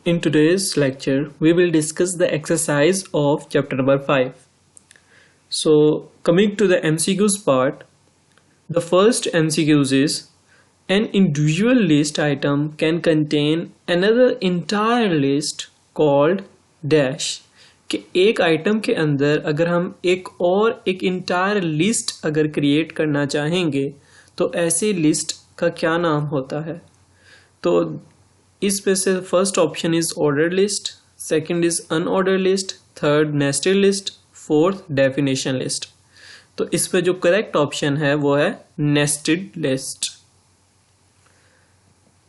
In today's lecture, we will discuss the exercise of chapter number 5. So, coming to the MCQs part, the first MCQs is an individual list item can contain another entire list called dash. कि एक item के अंदर अगर हम एक entire list अगर create करना चाहेंगे तो ऐसी लिस्ट का क्या नाम होता है। तो इस पे से first option is order list, second is unordered list, third nested list, fourth definition list. तो इस पे जो करेक्ट ऑप्शन है वो है nested list.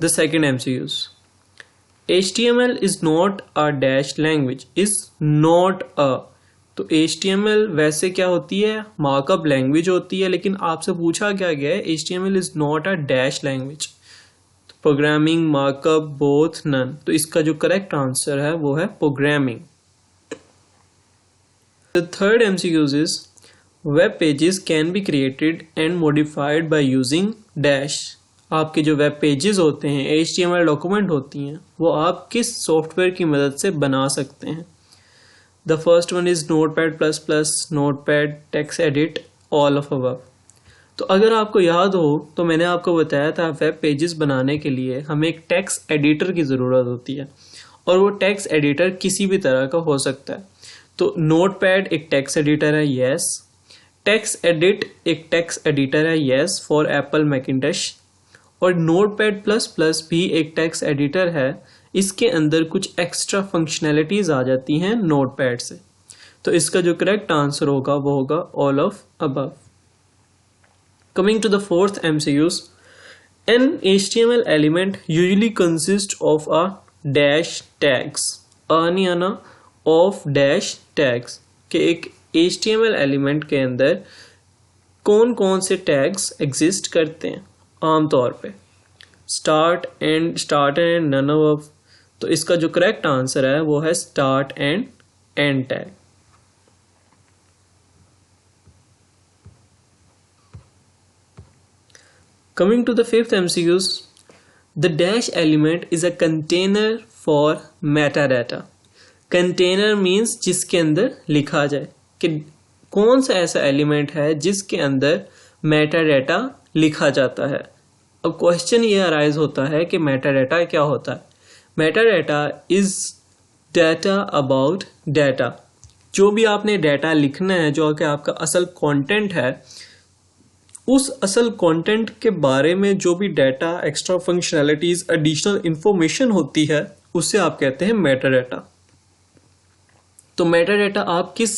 The second MCQs, HTML is not a dash language, is not a। तो HTML वैसे क्या होती है, मार्कअप लैंग्वेज होती है, लेकिन आपसे पूछा क्या गया है HTML is not a dash language, programming, markup, both, none. तो इसका जो करेक्ट आंसर है वो है programming. The third MCQs is web pages can be created and modified by using dash. आपके जो वेब पेजेस होते हैं, HTML डॉक्यूमेंट होती हैं, वो आप किस सॉफ्टवेयर की मदद से बना सकते हैं। The first one is notepad plus plus, notepad, text edit, all of above. तो अगर आपको याद हो तो मैंने आपको बताया था वेब पेजेस बनाने के लिए हमें एक टेक्स्ट एडिटर की ज़रूरत होती है, और वो टेक्स्ट एडिटर किसी भी तरह का हो सकता है। तो नोटपैड एक टेक्स्ट एडिटर है, यस। टेक्स्ट एडिट एक टेक्स्ट एडिटर है, यस, फॉर एप्पल मैकिन्टोश। और नोटपैड प्लस प्लस भी एक टेक्स्ट एडिटर है, इसके अंदर कुछ एक्स्ट्रा फंक्शनैलिटीज आ जाती हैं नोटपैड से। तो इसका जो करेक्ट आंसर होगा वो होगा all of above. Coming to the fourth MCQs, an HTML element usually consists of a dash tags, नहीं आना, of dash tags। कि एक HTML element के अंदर कौन कौन से tags exist करते हैं आमतौर पे, start and none of। तो इसका जो correct answer है वो है start and end tag। Coming to the fifth MCQs, the dash element is a container for metadata। Container means जिसके अंदर लिखा जाए, कि कौन सा ऐसा एलिमेंट है जिसके अंदर metadata लिखा जाता है। अब क्वेश्चन ये अराइज होता है कि metadata क्या होता है। metadata is data about data। जो भी आपने डाटा लिखना है, जो कि आपका असल कंटेंट है, उस असल कंटेंट के बारे में जो भी data, extra functionalities, additional information होती है, उसे आप कहते हैं मेटाडाटा। तो मेटाडाटा आप किस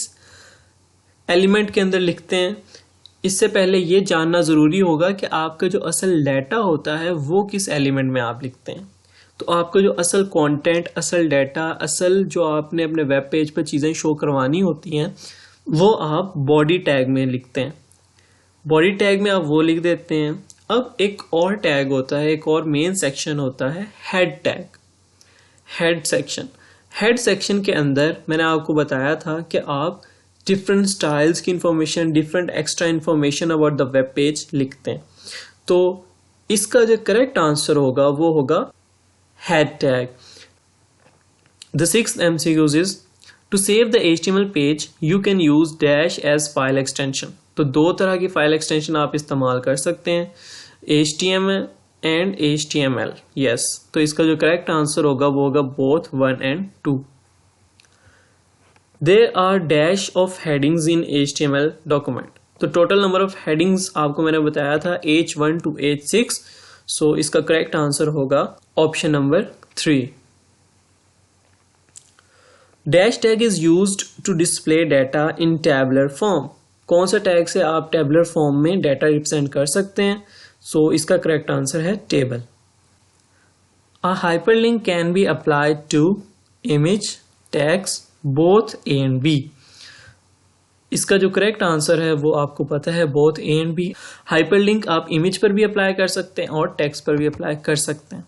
एलिमेंट के अंदर लिखते हैं, इससे पहले ये जानना ज़रूरी होगा कि आपका जो असल डाटा होता है वो किस एलिमेंट में आप लिखते हैं। तो आपका जो असल कंटेंट, असल डाटा, असल जो आपने अपने वेब पेज पर चीज़ें शो करवानी होती हैं, वो आप बॉडी टैग में लिखते हैं। बॉडी टैग में आप वो लिख देते हैं। अब एक और टैग होता है, एक और मेन सेक्शन होता है head tag, head section. Head section के अंदर मैंने आपको बताया था कि आप डिफरेंट स्टाइल्स की information, different extra information about the web page लिखते हैं। तो इसका जो करेक्ट आंसर होगा वो होगा head tag. The sixth MCQ is to save the HTML page you can use dash as file extension. तो दो तरह की फाइल एक्सटेंशन आप इस्तेमाल कर सकते हैं, HTML एंड HTML, यस। तो इसका जो करेक्ट आंसर होगा वो होगा both 1 and 2। There are dash of headings in HTML document. तो टोटल नंबर ऑफ हेडिंग्स आपको मैंने बताया था H1 to H6। सो इसका करेक्ट आंसर होगा option number 3। Dash tag is used to display data in tabular form. कौन सा tag से आप टेबुलर फॉर्म में डाटा रिप्रेजेंट कर सकते हैं। सो इसका करेक्ट आंसर है table. A hyperlink can be applied to image, text, both A and B। इसका जो करेक्ट आंसर है वो आपको पता है, both A and B। Hyperlink आप इमेज पर भी अप्लाई कर सकते हैं और टेक्स्ट पर भी अप्लाई कर सकते हैं।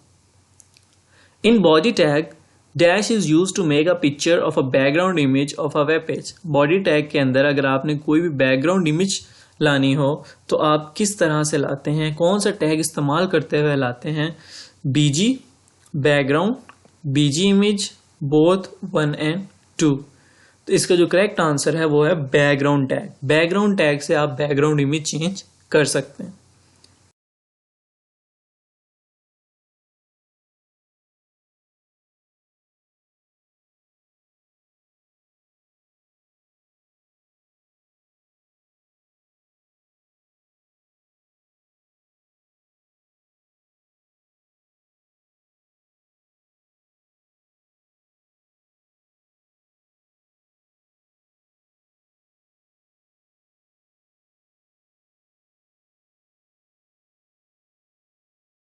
In body tag dash is use to make a picture of a background image of a web page. Body tag के अंदर अगर आपने कोई भी बैकग्राउंड इमेज लानी हो तो आप किस तरह से लाते हैं, कौन सा टैग इस्तेमाल करते हुए लाते हैं। BG background BG image both 1 and 2। तो इसका जो करेक्ट आंसर है वो है बैकग्राउंड टैग। बैकग्राउंड टैग से आप बैकग्राउंड इमेज चेंज कर सकते हैं।